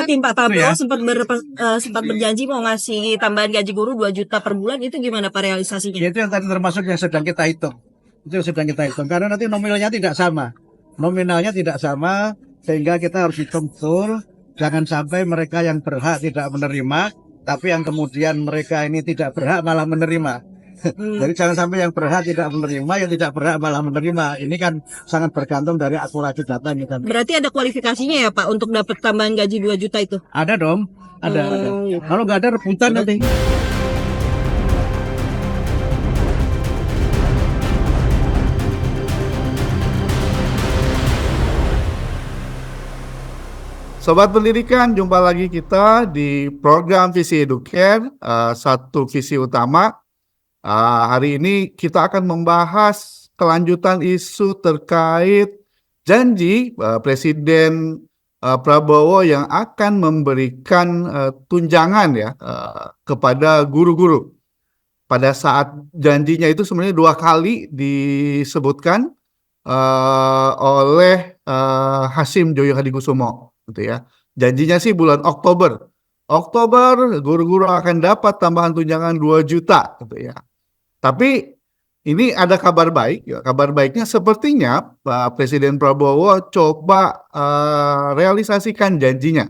tim Pak Itu Prabowo ya. sempat berjanji mau ngasih tambahan gaji guru 2 juta per bulan, itu gimana Pak realisasinya? Ya, itu yang tadi termasuk yang sedang kita hitung. Itu yang sedang kita hitung karena nanti nominalnya tidak sama. Nominalnya tidak sama sehingga kita harus hitung betul. Jangan sampai mereka yang berhak tidak menerima, tapi yang kemudian mereka ini tidak berhak malah menerima. Jadi jangan sampai yang berhak tidak menerima, yang tidak berhak malah menerima. Ini kan sangat bergantung dari akurasi data ini kan. Berarti ada kualifikasinya ya Pak untuk dapat tambahan gaji 2 juta itu? Ada dong, ada. Iya. Kalau nggak ada rebutan nanti. Sobat Pendidikan, jumpa lagi kita di program Visi Educare, satu visi utama. Hari ini kita akan membahas kelanjutan isu terkait janji Presiden Prabowo yang akan memberikan tunjangan ya kepada guru-guru. Pada saat janjinya itu sebenarnya 2 kali disebutkan oleh Hasyim Joyo Hadikusumo, gitu ya. Janjinya sih bulan Oktober. Guru-guru akan dapat tambahan tunjangan 2 juta, gitu ya. Tapi ini ada kabar baik. Ya. Kabar baiknya sepertinya Pak Presiden Prabowo coba realisasikan janjinya.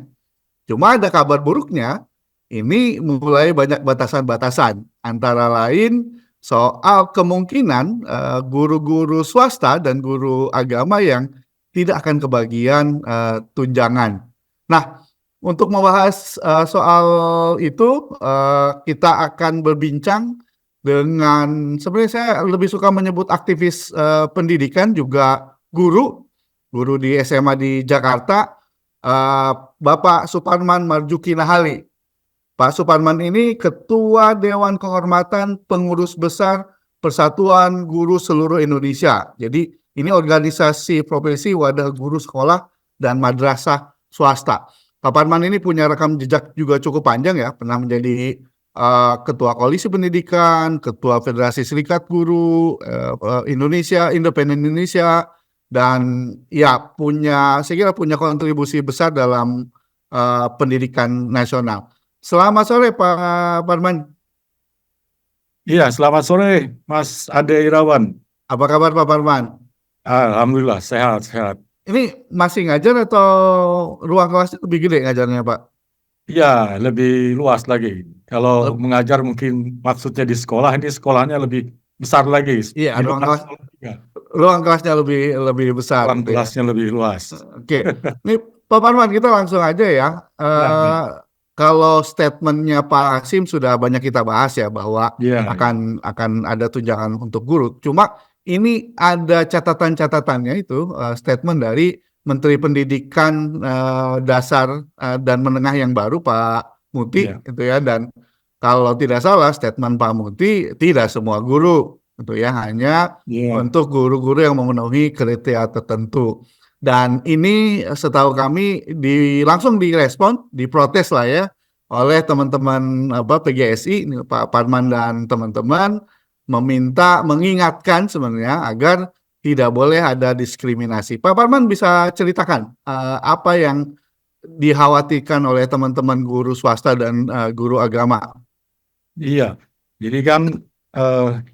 Cuma ada kabar buruknya. Ini mulai banyak batasan-batasan, antara lain soal kemungkinan guru-guru swasta dan guru agama yang tidak akan kebagian tunjangan. Nah, untuk membahas soal itu, kita akan berbincang dengan, sebenarnya saya lebih suka menyebut aktivis pendidikan, juga guru di SMA di Jakarta, Bapak Suparman Marjuki Nahali. Pak Suparman ini Ketua Dewan Kehormatan Pengurus Besar Persatuan Guru Seluruh Indonesia. Jadi ini organisasi profesi wadah guru sekolah dan madrasah swasta. Pak Parman ini punya rekam jejak juga cukup panjang ya, pernah menjadi Ketua Koalisi Pendidikan, Ketua Federasi Serikat Guru Indonesia, Independen Indonesia, dan ya saya kira punya kontribusi besar dalam pendidikan nasional. Selamat sore Pak Parman. Iya, selamat sore Mas Ade Irawan. Apa kabar Pak Parman? Alhamdulillah sehat. Ini masih ngajar atau ruang kelasnya lebih gede ngajarnya Pak? Iya, lebih luas lagi. Kalau mengajar mungkin maksudnya di sekolah, ini sekolahnya lebih besar lagi. Iya, ruang kelasnya lebih besar. Ruang kelasnya lebih luas. Oke, ini Pak Parman kita langsung aja ya. Kalau statementnya Pak Hasyim sudah banyak kita bahas ya, bahwa akan ada tunjangan untuk guru. Cuma ini ada catatan-catatannya itu, statement dari Menteri Pendidikan Dasar dan Menengah yang baru Pak Muti, gitu ya. Dan kalau tidak salah statement Pak Muti, tidak semua guru, gitu ya, hanya untuk guru-guru yang memenuhi kriteria tertentu. Dan ini setahu kami langsung direspon, diprotes lah ya oleh teman-teman PGSI, Pak Parman dan teman-teman mengingatkan sebenarnya agar tidak boleh ada diskriminasi. Pak Parman bisa ceritakan apa yang dikhawatirkan oleh teman-teman guru swasta dan guru agama? Iya, jadi kan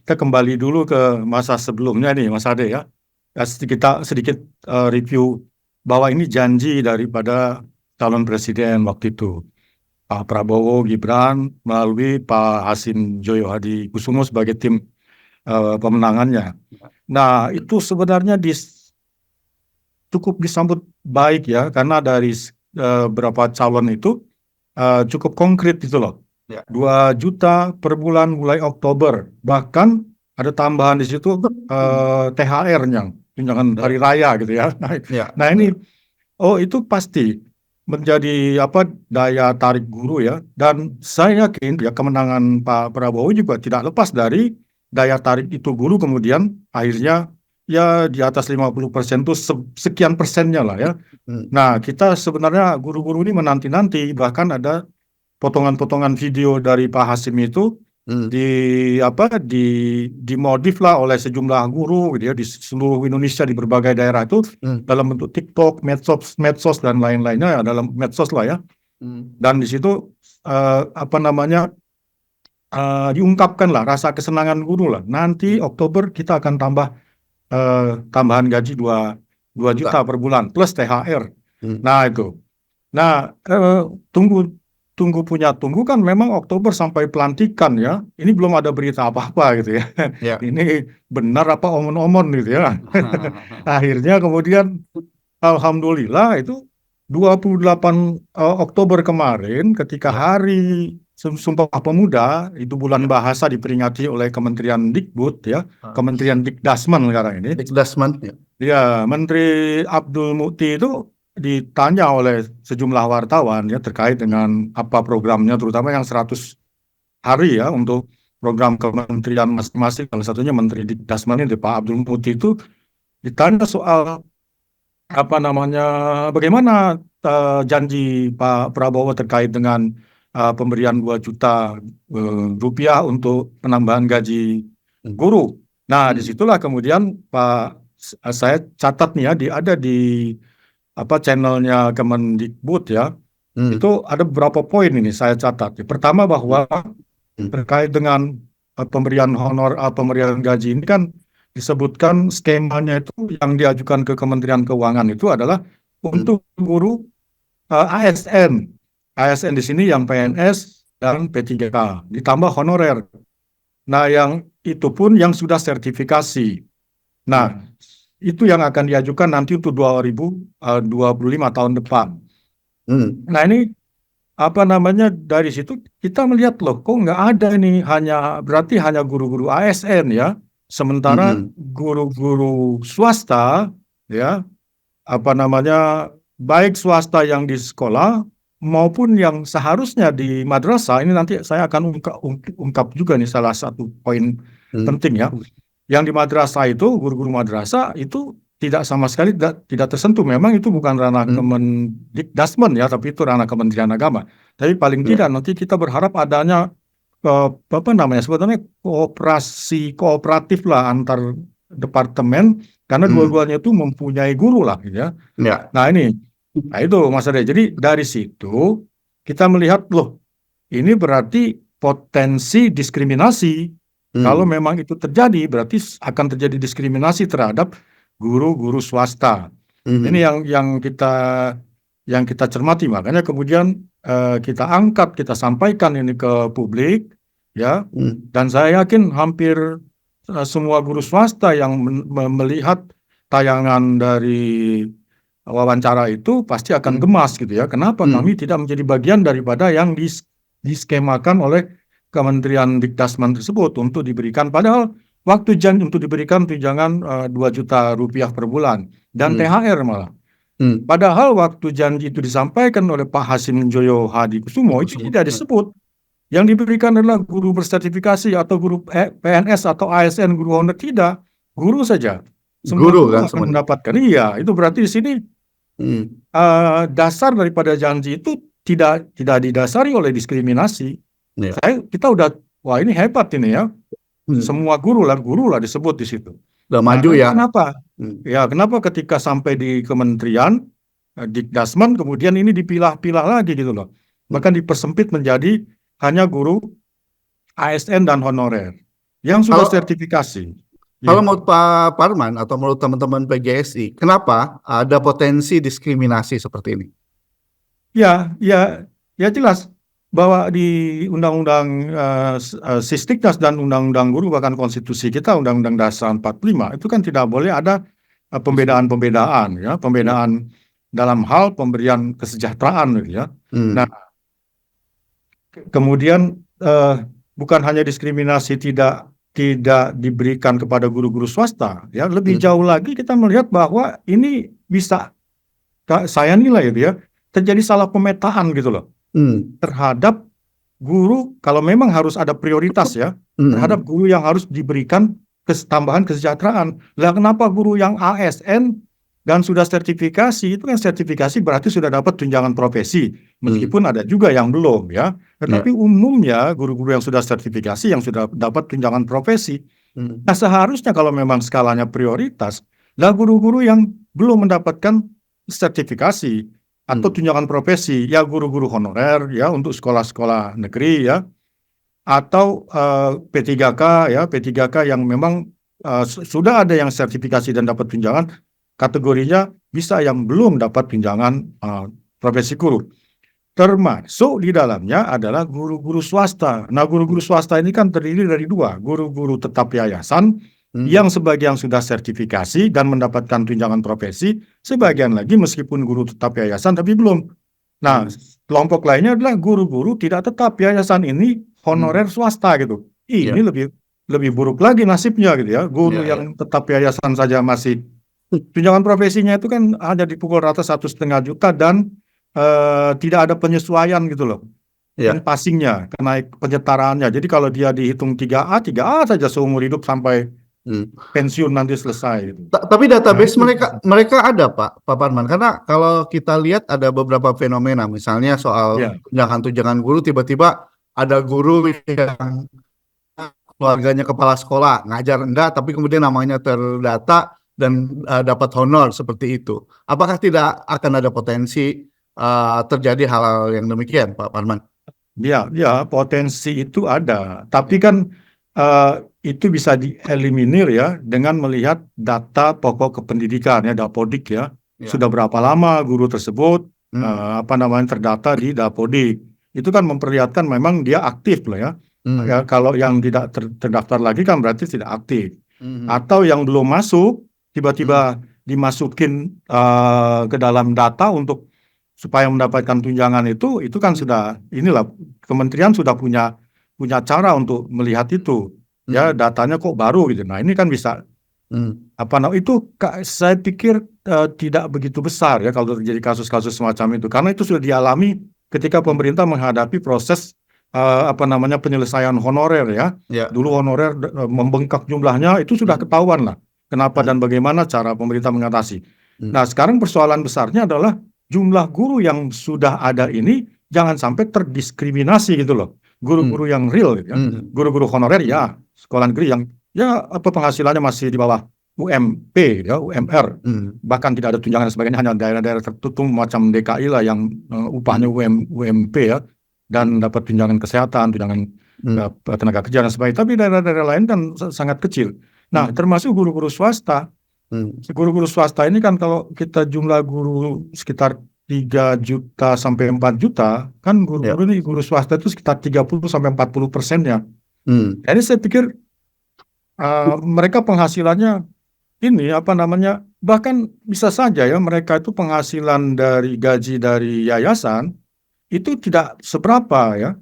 kita kembali dulu ke masa sebelumnya nih Mas Ade ya. Kita sedikit review bahwa ini janji daripada calon presiden waktu itu, Pak Prabowo Gibran melalui Pak Hasyim Joyo Hadikusumo sebagai tim pemenangannya. Nah, itu sebenarnya cukup disambut baik ya, karena dari beberapa calon itu cukup konkret gitu loh. 2 juta per bulan mulai Oktober. Bahkan ada tambahan di situ THR-nya, tunjangan hari raya gitu ya. Nah ini, itu pasti menjadi daya tarik guru ya. Dan saya yakin ya kemenangan Pak Prabowo juga tidak lepas dari daya tarik itu guru, kemudian akhirnya ya di atas 50% itu sekian persennya lah ya. Nah kita sebenarnya guru-guru ini menanti-nanti, bahkan ada potongan-potongan video dari Pak Hasyim itu dimodif lah oleh sejumlah guru gitu ya, di seluruh Indonesia di berbagai daerah itu dalam bentuk TikTok, medsos dan lain-lainnya ya, dalam medsos lah ya. Dan di situ diungkapkanlah rasa kesenangan guru lah. Nanti Oktober kita akan tambahan gaji 2 juta per bulan plus THR. Nah itu. Nah tunggu kan memang Oktober sampai pelantikan ya. Ini belum ada berita apa-apa gitu ya. Ya. Ini benar apa omon-omon gitu ya. Akhirnya kemudian alhamdulillah itu 28 Oktober kemarin ketika hari Sumpah Pemuda, itu bulan bahasa diperingati oleh Kementerian Dikbud ya, Kementerian Dikdasmen sekarang ini. Dikdasmen, ya. Ya, Menteri Abdul Mukti itu ditanya oleh sejumlah wartawan ya terkait dengan apa programnya, terutama yang 100 hari ya untuk program kementerian masing-masing. Salah satunya Menteri Dikdasmen ini Pak Abdul Mukti itu ditanya soal bagaimana janji Pak Prabowo terkait dengan pemberian 2 juta rupiah untuk penambahan gaji guru. Nah, disitulah kemudian saya catat nih ya, ada di channelnya Kemendikbud ya, itu ada beberapa poin ini saya catat. Pertama bahwa terkait dengan pemberian gaji ini kan disebutkan skemanya itu yang diajukan ke Kementerian Keuangan itu adalah untuk guru ASN. ASN di sini yang PNS dan P3K, ditambah honorer. Nah, yang itu pun yang sudah sertifikasi. Nah, itu yang akan diajukan nanti untuk 2025 tahun depan. Nah, ini dari situ kita melihat loh, kok nggak ada ini, berarti hanya guru-guru ASN ya. Sementara guru-guru swasta ya, baik swasta yang di sekolah maupun yang seharusnya di madrasah, ini nanti saya akan ungkap juga nih salah satu poin penting ya. Yang di madrasah itu, guru-guru madrasah itu tidak sama sekali tidak tersentuh. Memang itu bukan ranah Kemendikdasmen ya, tapi itu ranah Kementerian Agama. Tapi paling tidak nanti kita berharap adanya sebetulnya kooperatif lah antar departemen, karena dua-duanya itu mempunyai guru lah gitu ya. Nah itu Mas Ade. Jadi dari situ kita melihat loh, ini berarti potensi diskriminasi. Kalau memang itu terjadi, berarti akan terjadi diskriminasi terhadap guru-guru swasta. Ini yang kita cermati, makanya kemudian kita angkat, kita sampaikan ini ke publik ya. Dan saya yakin hampir semua guru swasta yang melihat tayangan dari wawancara itu pasti akan gemas gitu ya. Kenapa kami tidak menjadi bagian daripada yang diskemakan oleh Kementerian Dikdasmen tersebut untuk diberikan, padahal waktu janji untuk diberikan tunjangan 2 juta rupiah per bulan dan THR malah. Padahal waktu janji itu disampaikan oleh Pak Hasim Joyo Hadikusumo itu tidak disebut. Yang diberikan adalah guru bersertifikasi atau guru PNS atau ASN, guru honor tidak, guru saja. Semua guru kan akan mendapatkan. Iya, itu berarti di sini dasar daripada janji itu tidak didasari oleh diskriminasi. Kita udah, wah ini hebat ini ya. Semua guru lah disebut di situ. Udah maju ya. Kenapa? Ya, kenapa ketika sampai di Kementerian Dikdasmen kemudian ini dipilah-pilah lagi gitu loh. Bahkan dipersempit menjadi hanya guru ASN dan honorer yang sudah sertifikasi. Kalau menurut Pak Parman atau menurut teman-teman PGSI, kenapa ada potensi diskriminasi seperti ini? Ya jelas bahwa di Undang-Undang Sisdiknas dan Undang-Undang Guru, bahkan konstitusi kita Undang-Undang Dasar 45 itu kan tidak boleh ada pembedaan ya, pembedaan dalam hal pemberian kesejahteraan gitu ya. Nah, kemudian bukan hanya diskriminasi tidak diberikan kepada guru-guru swasta ya, lebih jauh lagi kita melihat bahwa ini bisa, saya nilai gitu ya, terjadi salah pemetaan gitu loh terhadap guru. Kalau memang harus ada prioritas ya terhadap guru yang harus diberikan tambahan kesejahteraan. Lah kenapa guru yang ASN dan sudah sertifikasi, itu kan sertifikasi berarti sudah dapat tunjangan profesi, meskipun ada juga yang belum ya. Tetapi umumnya guru-guru yang sudah sertifikasi yang sudah dapat tunjangan profesi. Nah, seharusnya kalau memang skalanya prioritas, lah guru-guru yang belum mendapatkan sertifikasi atau tunjangan profesi, ya guru-guru honorer ya untuk sekolah-sekolah negeri ya, atau P3K ya, P3K yang memang sudah ada yang sertifikasi dan dapat tunjangan, kategorinya bisa yang belum dapat tunjangan profesi guru. Termasuk di dalamnya adalah guru-guru swasta. Nah, guru-guru swasta ini kan terdiri dari dua, guru-guru tetap yayasan yang sebagian sudah sertifikasi dan mendapatkan tunjangan profesi, sebagian lagi meskipun guru tetap yayasan tapi belum. Nah, kelompok lainnya adalah guru-guru tidak tetap yayasan, ini honorer swasta gitu. Ini lebih buruk lagi nasibnya gitu ya. Guru yang tetap yayasan saja masih tunjangan profesinya itu kan hanya dipukul rata 1,5 juta dan tidak ada penyesuaian gitu loh. Dan passingnya, kenaik penyetaraannya. Jadi kalau dia dihitung 3A saja seumur hidup sampai pensiun nanti selesai gitu. Tapi database mereka ada Pak Parman, karena kalau kita lihat ada beberapa fenomena, misalnya soal tunjangan guru, tiba-tiba ada guru yang keluarganya kepala sekolah, ngajar enggak, tapi kemudian namanya terdata dan dapat honor seperti itu. Apakah tidak akan ada potensi terjadi hal-hal yang demikian, Pak Parman? Ya, potensi itu ada, tapi kan itu bisa dieliminir ya dengan melihat data pokok kependidikan ya, Dapodik ya. Sudah berapa lama guru tersebut terdata di Dapodik. Itu kan memperlihatkan memang dia aktif loh ya. Ya, kalau yang tidak terdaftar lagi kan berarti tidak aktif. Atau yang belum masuk tiba-tiba dimasukin ke dalam data untuk supaya mendapatkan tunjangan itu kan sudah, inilah kementerian sudah punya cara untuk melihat itu ya, datanya kok baru gitu. Nah, ini kan bisa itu saya pikir tidak begitu besar ya kalau terjadi kasus-kasus semacam itu, karena itu sudah dialami ketika pemerintah menghadapi proses penyelesaian honorer ya. Dulu honorer membengkak jumlahnya, itu sudah ketahuan lah kenapa dan bagaimana cara pemerintah mengatasi. Nah, sekarang persoalan besarnya adalah jumlah guru yang sudah ada ini jangan sampai terdiskriminasi gitu loh. Guru-guru yang real gitu ya. Guru-guru honorer ya, sekolah negeri yang penghasilannya masih di bawah UMP ya, UMR. Bahkan tidak ada tunjangan dan sebagainya, hanya daerah-daerah tertutup macam DKI lah yang upahnya UMP ya, dan dapat tunjangan kesehatan, tunjangan tenaga kerja dan sebagainya. Tapi daerah-daerah lain kan sangat kecil. Nah, termasuk guru-guru swasta. Guru-guru swasta ini kan kalau kita jumlah guru sekitar 3 juta sampai 4 juta, kan guru swasta itu sekitar 30 sampai 40%-nya. Jadi saya pikir mereka penghasilannya ini bahkan bisa saja ya mereka itu penghasilan dari gaji dari yayasan itu tidak seberapa ya.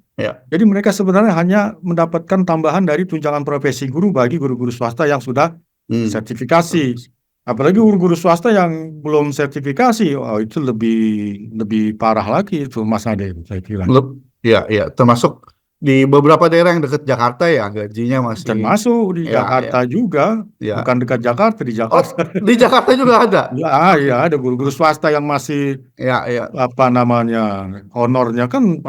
Jadi mereka sebenarnya hanya mendapatkan tambahan dari tunjangan profesi guru bagi guru-guru swasta yang sudah sertifikasi. Apalagi guru-guru swasta yang belum sertifikasi, itu lebih parah lagi itu, Mas Ade, saya kira. Iya, termasuk di beberapa daerah yang dekat Jakarta ya, gajinya masih. Termasuk di Jakarta juga, bukan dekat Jakarta, di Jakarta. Di Jakarta juga ada. Ya, ada guru-guru swasta yang masih honornya kan,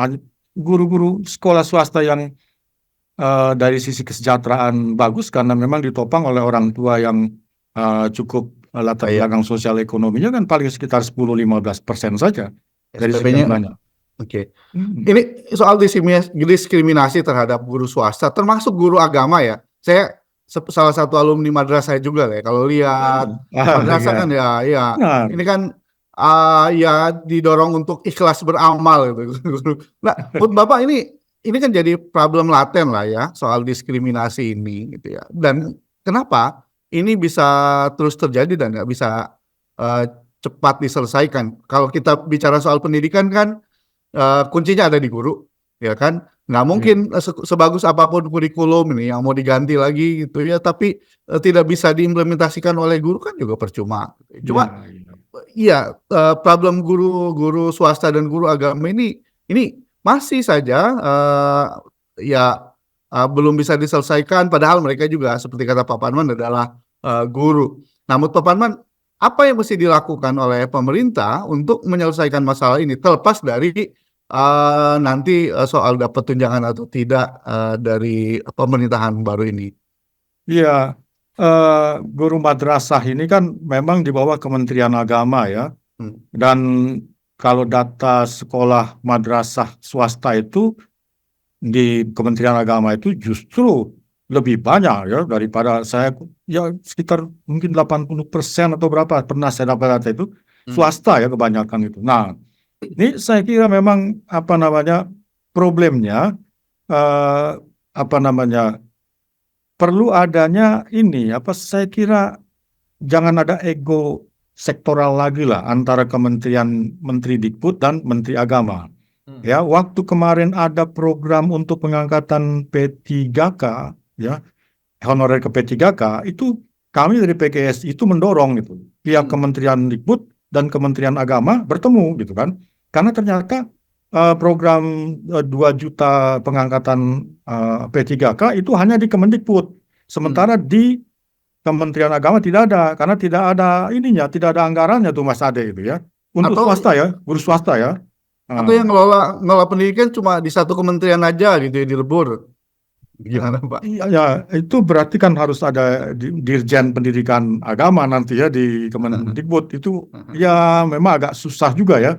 guru-guru sekolah swasta yang dari sisi kesejahteraan bagus karena memang ditopang oleh orang tua yang cukup latar belakang sosial ekonominya kan paling sekitar 10-15% saja dari sekian banyak. Ini soal diskriminasi terhadap guru swasta, termasuk guru agama ya. Saya salah satu alumni madrasah juga ya. Kalau lihat madrasah kan ini kan didorong untuk ikhlas beramal gitu. Nah, menurut Bapak ini kan jadi problem laten lah ya soal diskriminasi ini gitu ya. Dan kenapa ini bisa terus terjadi dan nggak bisa cepat diselesaikan? Kalau kita bicara soal pendidikan kan kuncinya ada di guru, ya kan? Nggak mungkin sebagus apapun kurikulum ini yang mau diganti lagi gitu ya, tapi tidak bisa diimplementasikan oleh guru kan juga percuma. Cuma problem guru swasta dan guru agama ini masih saja belum bisa diselesaikan, padahal mereka juga seperti kata Pak Parman adalah guru. Namun Pak Parman, apa yang mesti dilakukan oleh pemerintah untuk menyelesaikan masalah ini, terlepas dari nanti soal dapat tunjangan atau tidak dari pemerintahan baru ini? Iya, guru madrasah ini kan memang di bawah Kementerian Agama ya, dan kalau data sekolah madrasah swasta itu di Kementerian Agama itu justru lebih banyak ya daripada saya, ya sekitar mungkin 80% atau berapa pernah saya dapat data itu swasta ya kebanyakan itu. Nah, ini saya kira memang apa namanya problemnya eh, apa namanya perlu adanya ini apa saya kira jangan ada ego sektoral lagi lah antara Kementerian Menteri Dikbud dan Menteri Agama. Ya, waktu kemarin ada program untuk pengangkatan P3K, ya, honorer ke P3K, itu kami dari PGS itu mendorong gitu. Pihak Kementerian Dikbud dan Kementerian Agama bertemu gitu kan. Karena ternyata program 2 juta pengangkatan P3K itu hanya di Kemendikbud. Sementara di Kementerian Agama tidak ada, karena tidak ada ininya, tidak ada anggarannya tuh Mas Ade itu ya. Untuk Atau swasta ya, guru swasta ya. atau yang ngelola pendidikan cuma di satu kementerian aja gitu ya, dilebur. Gimana Pak? Iya, ya, itu berarti kan harus ada Dirjen Pendidikan Agama nanti ya di Kemendikbud itu ya memang agak susah juga ya.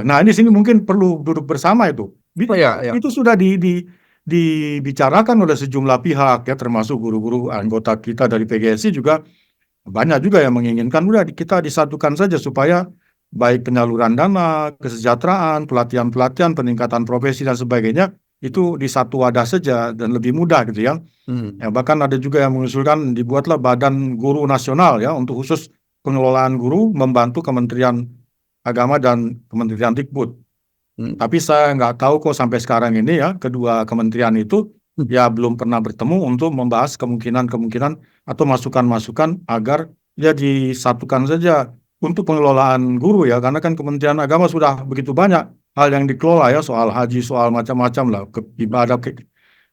Nah ini sini mungkin perlu duduk bersama itu. Oh, ya. Itu sudah dibicarakan oleh sejumlah pihak ya, termasuk guru-guru anggota kita dari PGSI juga banyak juga yang menginginkan udah kita disatukan saja supaya baik penyaluran dana, kesejahteraan, pelatihan-pelatihan, peningkatan profesi dan sebagainya itu di satu wadah saja dan lebih mudah gitu ya. Ya bahkan ada juga yang mengusulkan dibuatlah Badan Guru Nasional ya untuk khusus pengelolaan guru membantu Kementerian Agama dan Kementerian Dikbud. Tapi saya nggak tahu kok sampai sekarang ini ya kedua kementerian itu ya belum pernah bertemu untuk membahas kemungkinan-kemungkinan atau masukan-masukan agar ya disatukan saja untuk pengelolaan guru ya, karena kan Kementerian Agama sudah begitu banyak hal yang dikelola ya, soal haji, soal macam-macam lah, ibadah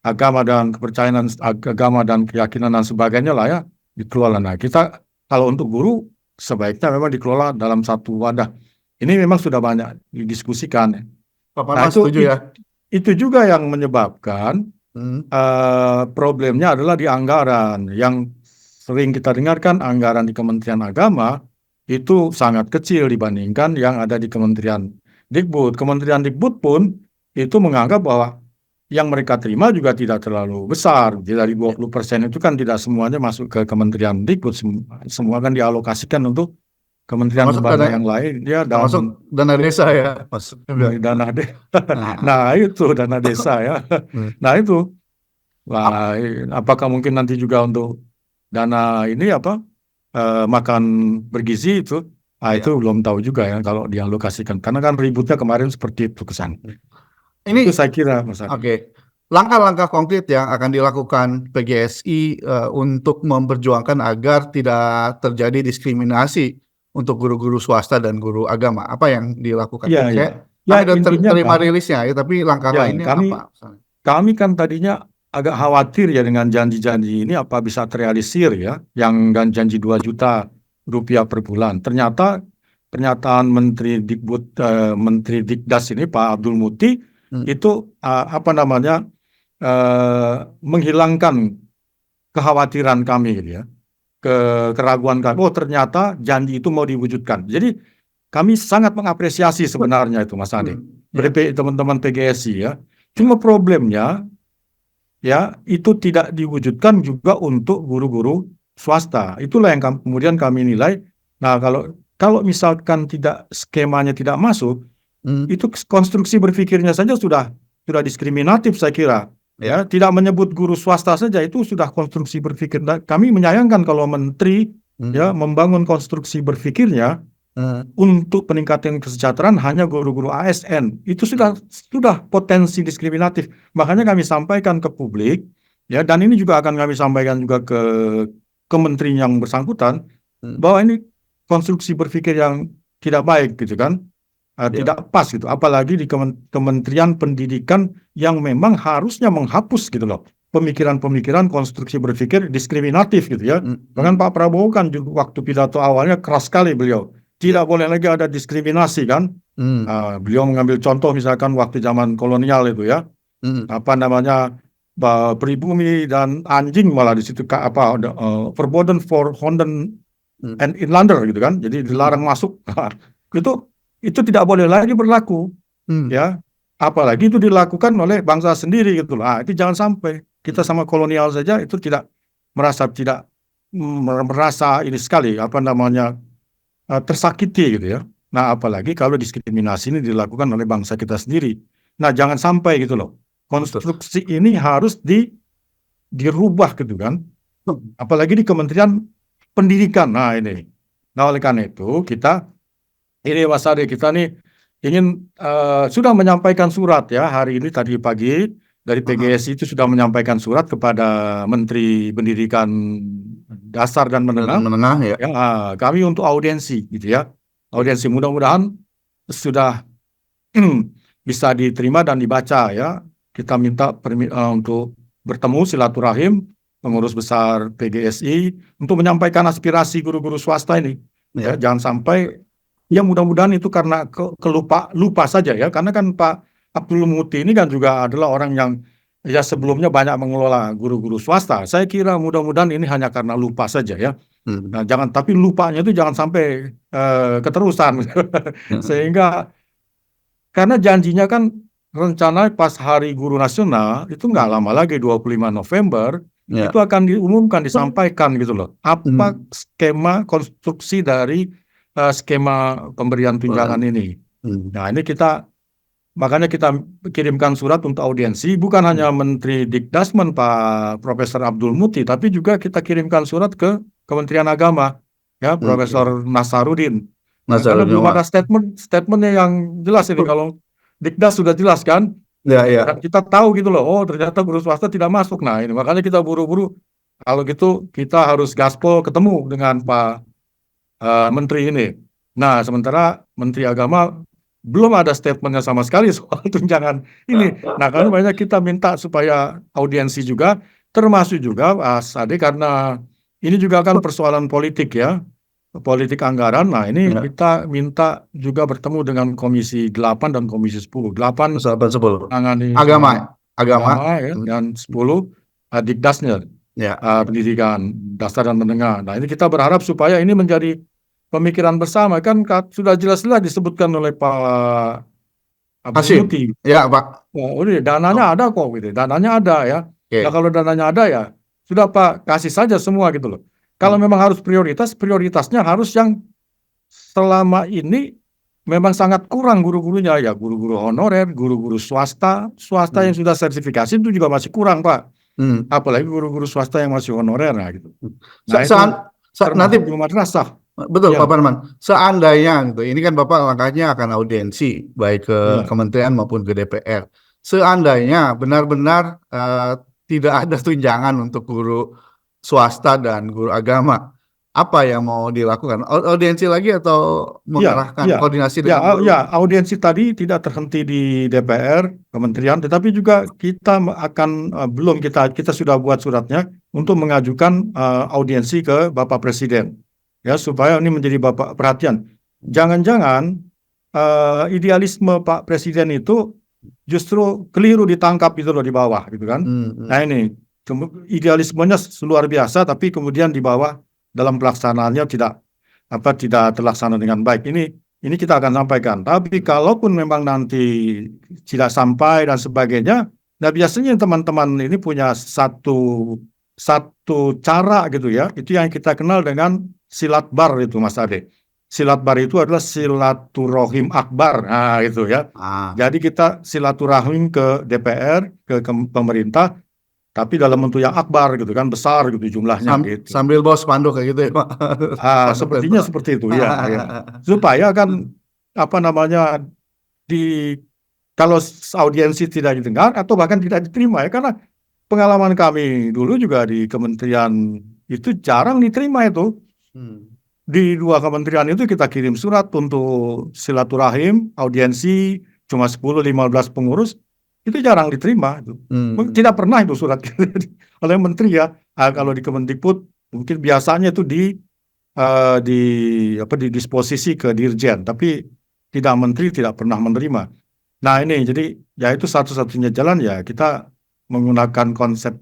agama dan kepercayaan agama dan keyakinan dan sebagainya lah ya dikelola. Nah kita kalau untuk guru sebaiknya memang dikelola dalam satu wadah. Ini memang sudah banyak didiskusikan. Nah itu juga yang menyebabkan problemnya adalah di anggaran. Yang sering kita dengarkan anggaran di Kementerian Agama itu sangat kecil dibandingkan yang ada di Kementerian Dikbud. Kementerian Dikbud pun itu menganggap bahwa yang mereka terima juga tidak terlalu besar. Dari 20% itu kan tidak semuanya masuk ke Kementerian Dikbud. Semua kan dialokasikan untuk kementerian lembaga yang lain. Ya, masuk dana desa ya. Dana nah itu dana desa ya. Nah itu. Wah, apakah mungkin nanti juga untuk dana ini apa? Makan bergizi itu, itu belum tahu juga ya kalau dialokasikan. Karena kan ributnya kemarin seperti itu kesan. Ini itu saya kira, Mas. Oke. Langkah-langkah konkret yang akan dilakukan PGSI untuk memperjuangkan agar tidak terjadi diskriminasi untuk guru-guru swasta dan guru agama. Apa yang dilakukan? Ya, ada terima rilisnya, ya, tapi langkah lainnya apa? Kami kan tadinya agak khawatir ya dengan janji-janji ini apa bisa terrealisir ya, yang dan janji 2 juta rupiah per bulan. Ternyata pernyataan Menteri Dikbud, Menteri Dikdas ini Pak Abdul Muti itu apa namanya menghilangkan kekhawatiran kami gitu ya, keraguan kami. Oh ternyata janji itu mau diwujudkan. Jadi kami sangat mengapresiasi sebenarnya itu Mas Ade, teman-teman PGSI ya. Cuma problemnya ya itu tidak diwujudkan juga untuk guru-guru swasta. Itulah yang kemudian kami nilai. Nah kalau misalkan skemanya tidak masuk, itu konstruksi berpikirnya saja sudah diskriminatif saya kira. Ya, tidak menyebut guru swasta saja itu sudah konstruksi berpikir. Kami menyayangkan kalau menteri ya membangun konstruksi berpikirnya untuk peningkatan kesejahteraan hanya guru-guru ASN. Itu sudah potensi diskriminatif. Makanya kami sampaikan ke publik ya, dan ini juga akan kami sampaikan juga ke kementerian yang bersangkutan bahwa ini konstruksi berpikir yang tidak baik gitu kan. Tidak pas gitu, apalagi di Kementerian Pendidikan yang memang harusnya menghapus gitu loh pemikiran-pemikiran konstruksi berpikir diskriminatif gitu ya. Bahkan Pak Prabowo kan juga waktu pidato awalnya keras sekali beliau, tidak boleh lagi ada diskriminasi kan. Beliau mengambil contoh misalkan waktu zaman kolonial itu ya, apa namanya pribumi dan anjing malah di situ verboden for Honden and Inlander gitu kan, jadi dilarang masuk. Itu itu tidak boleh lagi berlaku, ya. Apalagi itu dilakukan oleh bangsa sendiri gitu loh. Itu jangan sampai kita sama kolonial saja itu tidak merasa ini sekali apa namanya tersakiti gitu ya. Nah, apalagi kalau diskriminasi ini dilakukan oleh bangsa kita sendiri. Nah, jangan sampai gitu loh. Konstruksi ini harus dirubah gitu kan. Apalagi di Kementerian Pendidikan. Nah, ini. Nah, oleh karena itu ini Mas Ade, kita nih ingin sudah menyampaikan surat ya hari ini tadi pagi dari PGSI itu sudah menyampaikan surat kepada Menteri Pendidikan Dasar dan Menengah. Ya. Ya, kami untuk audiensi gitu ya. Audiensi mudah-mudahan sudah bisa diterima dan dibaca ya. Kita minta untuk bertemu silaturahim pengurus besar PGSI untuk menyampaikan aspirasi guru-guru swasta ini. Ya, jangan sampai ya mudah-mudahan itu karena lupa saja ya. Karena kan Pak Abdul Muti ini kan juga adalah orang yang ya sebelumnya banyak mengelola guru-guru swasta. Saya kira mudah-mudahan ini hanya karena lupa saja ya. Nah, tapi lupanya itu jangan sampai keterusan. Sehingga karena janjinya kan rencana pas Hari Guru Nasional itu nggak lama lagi 25 November itu akan diumumkan, disampaikan gitu loh. Apa skema konstruksi dari skema pemberian tunjangan ini. Nah, ini makanya kita kirimkan surat untuk audiensi, bukan hanya Menteri Dikdasmen Pak Profesor Abdul Muti, tapi juga kita kirimkan surat ke Kementerian Agama, ya Profesor Nasarudin. Karena belum ada statementnya yang jelas ini. Kalau Dikdas sudah jelas kan, dan kita tahu gitu loh, oh ternyata guru swasta tidak masuk. Nah ini makanya kita buru-buru, kalau gitu kita harus gaspol ketemu dengan Pak Menteri ini. Nah sementara Menteri Agama belum ada statementnya sama sekali soal tunjangan ini. Nah karena banyak kita minta supaya audiensi juga, termasuk juga Mas Ade, karena ini juga kan persoalan politik ya, politik anggaran. Nah ini kita minta juga bertemu dengan Komisi 8 dan Komisi 10. 8 10 agama ya, dan 10 Dikdasnya, pendidikan dasar dan menengah. Nah ini kita berharap supaya ini menjadi pemikiran bersama, kan sudah jelas-jelas disebutkan oleh Pak Abdul Muti. Ya Pak. Oh, dananya ada kok gitu. Dananya ada ya. Nah kalau dananya ada ya sudah Pak, kasih saja semua gitu loh. Kalau memang harus prioritasnya harus yang selama ini memang sangat kurang guru-gurunya ya, guru-guru honorer, guru-guru swasta yang sudah sertifikasi itu juga masih kurang Pak. Apalagi guru-guru swasta yang masih honorer nah gitu. Nah, nanti belum madrasah. Betul Pak Parman. Seandainya gitu, ini kan Bapak langkahnya akan audiensi baik ke kementerian maupun ke DPR. Seandainya benar-benar tidak ada tunjangan untuk guru swasta dan guru agama, apa yang mau dilakukan? Audiensi lagi atau mengarahkan koordinasi dengan guru? Audiensi tadi tidak terhenti di DPR, kementerian, tetapi juga kita akan kita sudah buat suratnya untuk mengajukan audiensi ke Bapak Presiden. Ya, supaya ini menjadi Bapak perhatian. Jangan-jangan idealisme Pak Presiden itu justru keliru ditangkap itu loh di bawah gitu kan. Nah ini idealismenya luar biasa, tapi kemudian di bawah dalam pelaksanaannya tidak terlaksana dengan baik. Ini kita akan sampaikan. Tapi kalaupun memang nanti tidak sampai dan sebagainya, nah biasanya teman-teman ini punya satu cara gitu ya. Itu yang kita kenal dengan silat bar itu Mas Ade. Silat bar itu adalah silaturahim akbar. Nah itu ya. Jadi kita silaturahim ke DPR, ke pemerintah, tapi dalam bentuk yang akbar gitu kan, besar gitu jumlahnya gitu. Sambil bawa spanduk kayak gitu ya Pak. Sepertinya seperti itu ya. Supaya kan kalau audiensi tidak didengar atau bahkan tidak diterima ya, karena pengalaman kami dulu juga di kementerian itu jarang diterima itu. Di 2 kementerian itu kita kirim surat untuk silaturahim, audiensi, cuma 10-15 pengurus, itu jarang diterima. Tidak pernah itu surat oleh menteri ya. Kalau di Kemendikbud mungkin biasanya itu disposisi ke dirjen, tapi menteri tidak pernah menerima. Nah ini jadi ya itu satu-satunya jalan ya, kita menggunakan konsep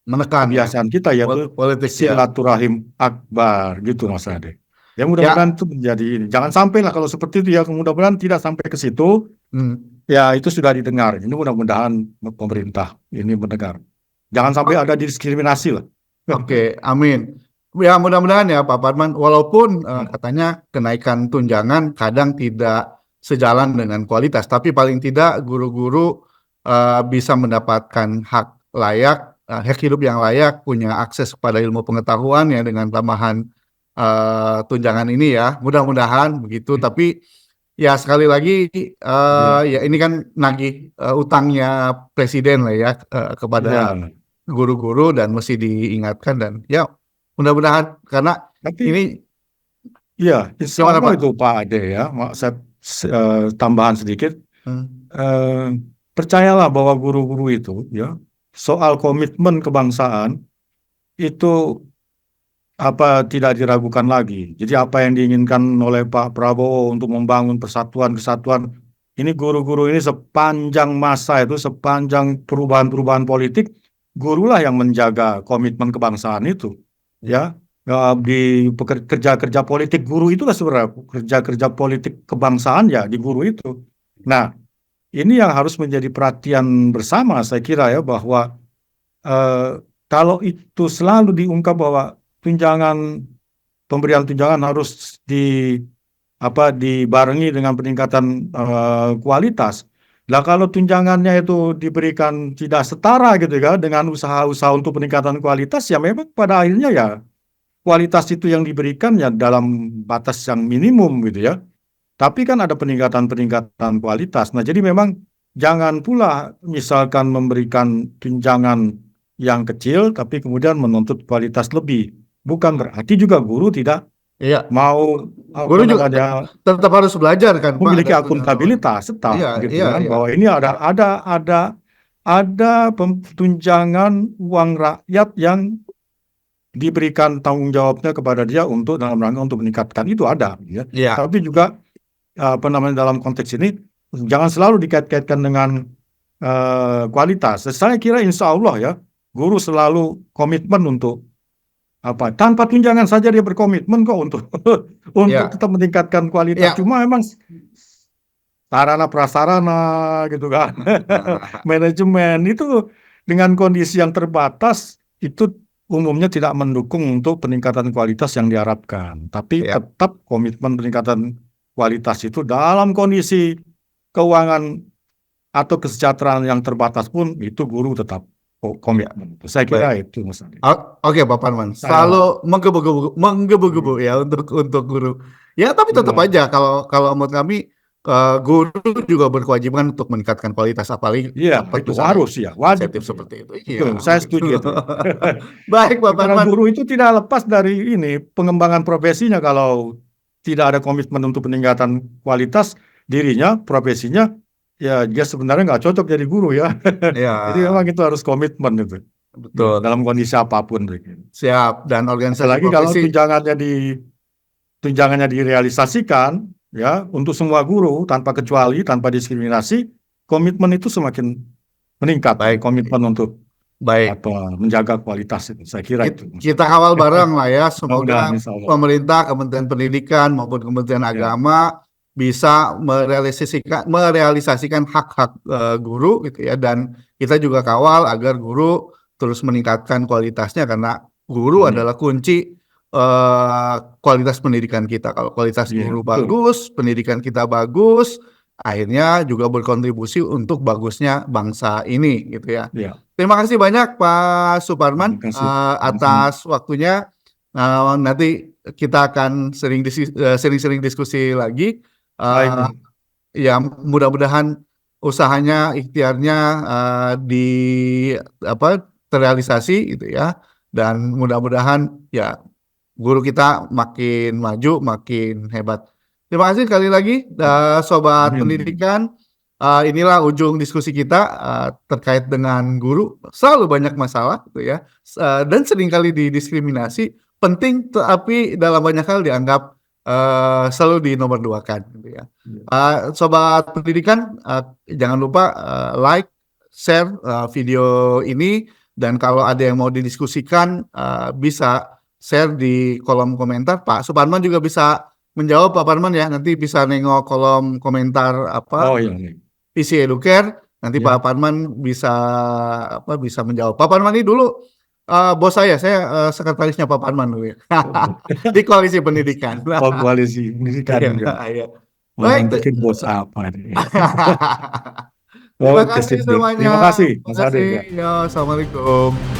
menekan kebiasaan kita yaitu politik silaturahim akbar gitu Mas Ade. Ya mudah-mudahan itu menjadi ini. Jangan sampai lah kalau seperti itu ya, mudah-mudahan tidak sampai ke situ. Ya itu sudah didengar. Ini mudah-mudahan pemerintah ini mendengar. Jangan sampai ada diskriminasi lah. Oke, amin. Ya mudah-mudahan ya Pak Parman, walaupun katanya kenaikan tunjangan kadang tidak sejalan dengan kualitas, tapi paling tidak guru-guru bisa mendapatkan hak layak, hak hidup yang layak, punya akses kepada ilmu pengetahuan ya dengan tambahan tunjangan ini ya. Mudah-mudahan begitu. Tapi ya sekali lagi ya ini kan nagih utangnya presiden lah ya kepada Ya. guru-guru dan mesti diingatkan dan ya mudah-mudahan karena Tapi ini ya, insya gimana, Allah Pak? itu Pak Ade ya, saya tambahan sedikit. Percayalah bahwa guru-guru itu ya soal komitmen kebangsaan itu tidak diragukan lagi. Jadi apa yang diinginkan oleh Pak Prabowo untuk membangun persatuan kesatuan, ini guru-guru ini sepanjang masa itu, sepanjang perubahan-perubahan politik, gurulah yang menjaga komitmen kebangsaan itu, ya. Di kerja-kerja politik guru itulah sebenarnya kerja-kerja politik kebangsaan ya di guru itu. Nah, ini yang harus menjadi perhatian bersama saya kira ya bahwa kalau itu selalu diungkap bahwa pemberian tunjangan harus dibarengi dengan peningkatan kualitas. Nah, kalau tunjangannya itu diberikan tidak setara gitu ya dengan usaha-usaha untuk peningkatan kualitas ya memang pada akhirnya ya kualitas itu yang diberikan ya dalam batas yang minimum gitu ya. Tapi kan ada peningkatan-peningkatan kualitas. Nah, jadi memang jangan pula misalkan memberikan tunjangan yang kecil tapi kemudian menuntut kualitas lebih. Bukan berarti juga guru tidak mau guru juga tetap harus belajar kan Pak, memiliki akuntabilitas tetap gitu kan bahwa ini ada tunjangan uang rakyat yang diberikan tanggung jawabnya kepada dia untuk dalam rangka untuk meningkatkan itu ada ya. Tapi juga dalam konteks ini jangan selalu dikait-kaitkan dengan kualitas. Saya kira insya Allah ya guru selalu komitmen untuk tanpa tunjangan saja dia berkomitmen kok untuk tetap meningkatkan kualitas. Cuma memang sarana prasarana gitu kan manajemen itu dengan kondisi yang terbatas itu umumnya tidak mendukung untuk peningkatan kualitas yang diharapkan. Tapi tetap komitmen peningkatan kualitas itu dalam kondisi keuangan atau kesejahteraan yang terbatas pun itu guru tetap komitmen. Saya kira itu Mas Adi. Oke Pak Parman, selalu menggebu-gebu ya untuk guru. Ya tapi tetap aja kalau menurut kami guru juga berkewajiban untuk meningkatkan kualitas apalagi itu harus ya wajib seperti itu. Saya setuju itu. Baik Pak Parman. Guru itu tidak lepas dari ini pengembangan profesinya kalau tidak ada komitmen untuk peningkatan kualitas dirinya, profesinya ya dia sebenarnya nggak cocok jadi guru ya. Jadi memang itu harus komitmen itu. Betul. Dalam kondisi apapun. Siap. Dan organisasi lagi kalau tunjangannya direalisasikan ya untuk semua guru tanpa kecuali, tanpa diskriminasi, komitmen itu semakin meningkat. Komitmen untuk menjaga kualitas itu. Saya kira itu. Kita kawal bareng lah ya. Semoga pemerintah, Kementerian Pendidikan maupun Kementerian Agama bisa merealisasikan hak-hak guru gitu ya, dan kita juga kawal agar guru terus meningkatkan kualitasnya karena guru adalah kunci kualitas pendidikan kita. Kalau kualitas guru bagus, pendidikan kita bagus, akhirnya juga berkontribusi untuk bagusnya bangsa ini gitu ya. Terima kasih banyak Pak Suparman atas waktunya. Nanti kita akan sering-sering diskusi lagi. Ya mudah-mudahan usahanya, ikhtiarnya terrealisasi gitu ya, dan mudah-mudahan ya guru kita makin maju, makin hebat. Terima kasih sekali lagi Sobat Pendidikan. Inilah ujung diskusi kita terkait dengan guru. Selalu banyak masalah gitu ya, dan seringkali didiskriminasi. Penting tapi dalam banyak hal dianggap selalu di nomor 2-kan gitu ya. Sobat Pendidikan, jangan lupa like, share video ini, dan kalau ada yang mau didiskusikan bisa share di kolom komentar. Pak Suparman juga bisa menjawab, Pak Parman ya. Nanti bisa nengok kolom komentar Oh iya. isi Educare. Nanti Ya. Pak Parman bisa bisa menjawab. Pak Parman ini dulu bos saya sekretarisnya Pak Parman dulu ya. Di Koalisi Pendidikan. Oh, koalisi pendidikan Iya, juga. iya. Orang Baik. pikir bos apa nih. Terima Oke, kasih sip, Dek. semuanya. Terima kasih, Terima Mas Ade. kasih. Ya. Ya, Assalamualaikum.